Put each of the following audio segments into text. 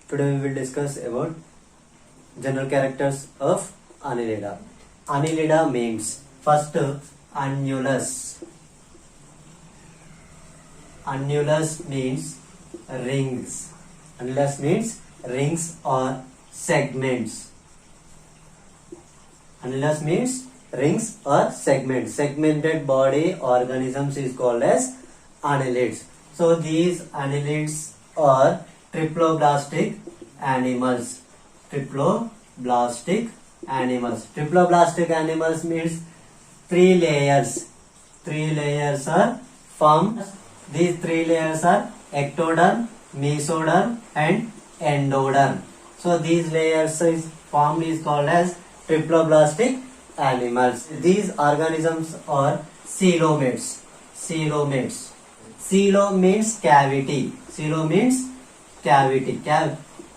Today we will discuss about general characters of Annelida. Annelida means first annulus. Annulus means rings. Annulus means rings or segments. Annulus means rings or segments. Segmented body organisms is called as annelids. So these annelids are triploblastic animals. Triploblastic animals. Triploblastic animals means three layers. Three layers are formed. These three layers are ectoderm, mesoderm and endoderm. So these layers is formed is called as triploblastic animals. These organisms are coelomates. Coelomates. Coelom means cavity. Coelom means cavity.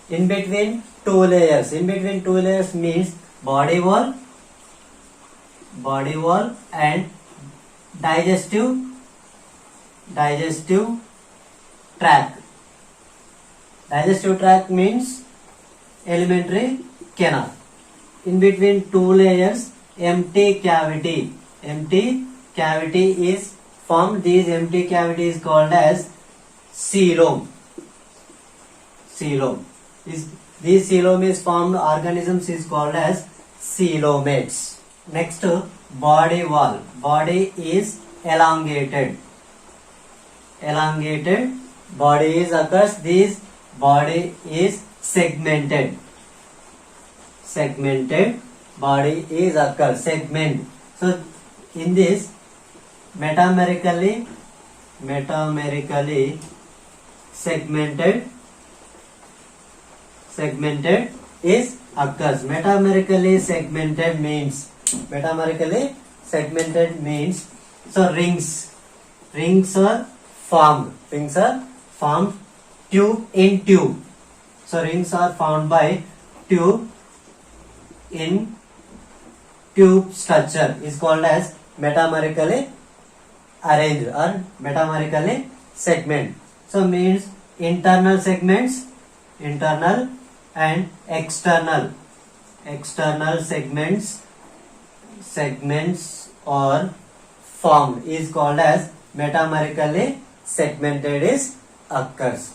In between two layers. In between two layers means body wall and digestive tract. Digestive tract means alimentary canal. In between two layers, empty cavity. Empty cavity is formed. This empty cavity is called as coelom. Coelom. This coelom is formed organisms is called as coelomates. Next, body wall. Body is elongated. Elongated body is occurs. This body is segmented. Segmented body is occurs. Segment. So in this metamerically segmented is occurs. Metamerically segmented means so rings are formed. Rings are formed tube in tube. So rings are formed by tube in tube structure is called as metamerically arranged or metamerically segment. So means internal segments, internal and external segments are formed is called as metamerically segmented is occurs.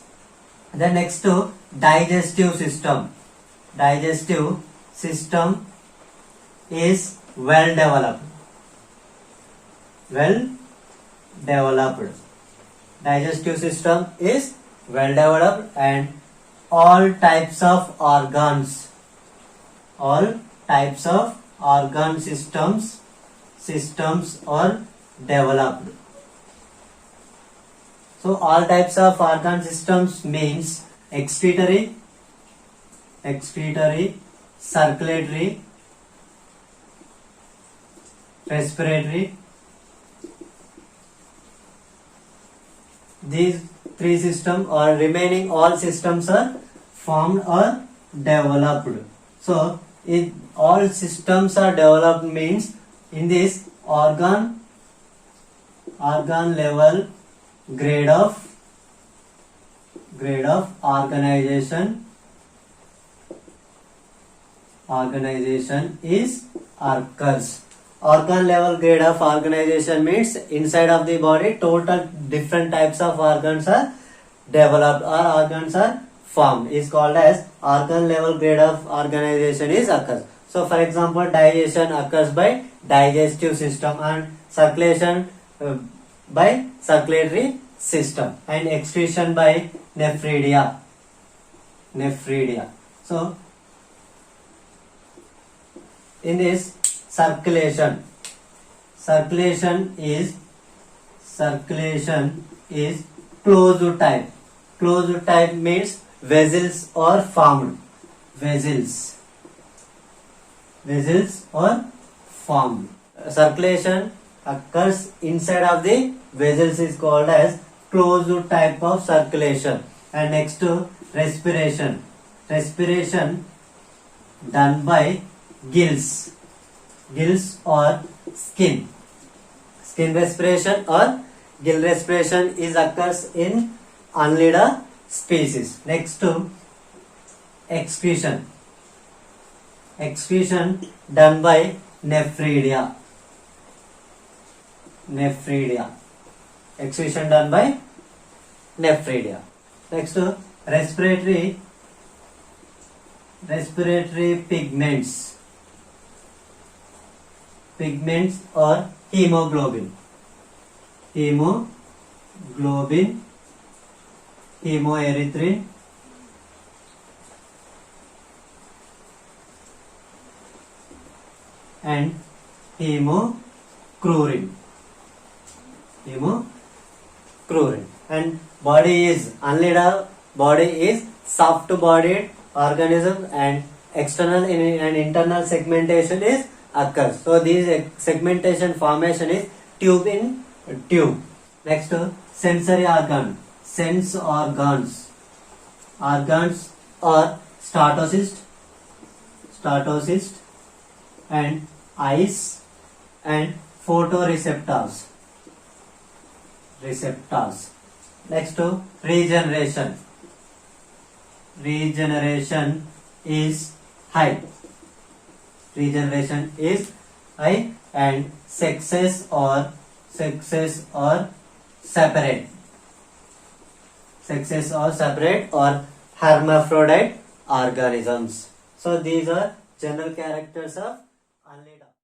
The next to digestive system. Digestive system is well developed. Digestive system is well developed and all types of organ systems are developed. So all types of organ systems means excretory, circulatory, respiratory. These three systems or remaining all systems are formed or developed. So if all systems are developed means in this organ level grade of organization is occurs. Organ level grade of organization means inside of the body total different types of organs are developed or organs are formed is called as organ level grade of organization is occurs. So for example, digestion occurs by digestive system and circulation by circulatory system and excretion by nephridia. So in this circulation is closed type. Closed type means vessels are formed. Vessels are formed. Circulation occurs inside of the vessels is called as closed type of circulation. And next to respiration done by gills or skin respiration or gill respiration is occurs in Annelida species. Next to excretion. Excretion done by nephridia. Nephridia. Excretion done by nephridia. Next, respiratory pigments. Pigments or hemoglobin. Hemoglobin, hemoerythrin, and hemochlorine. And body is unlidal. Body is soft-bodied organism, and external and internal segmentation is occurs. So this segmentation formation is tube in tube. Next, sensory organ. Sense organs. Organs are statocyst, and eyes, and photoreceptors. Next, regeneration. Regeneration is high. And sexes or separate. Or hermaphrodite organisms. So these are general characters of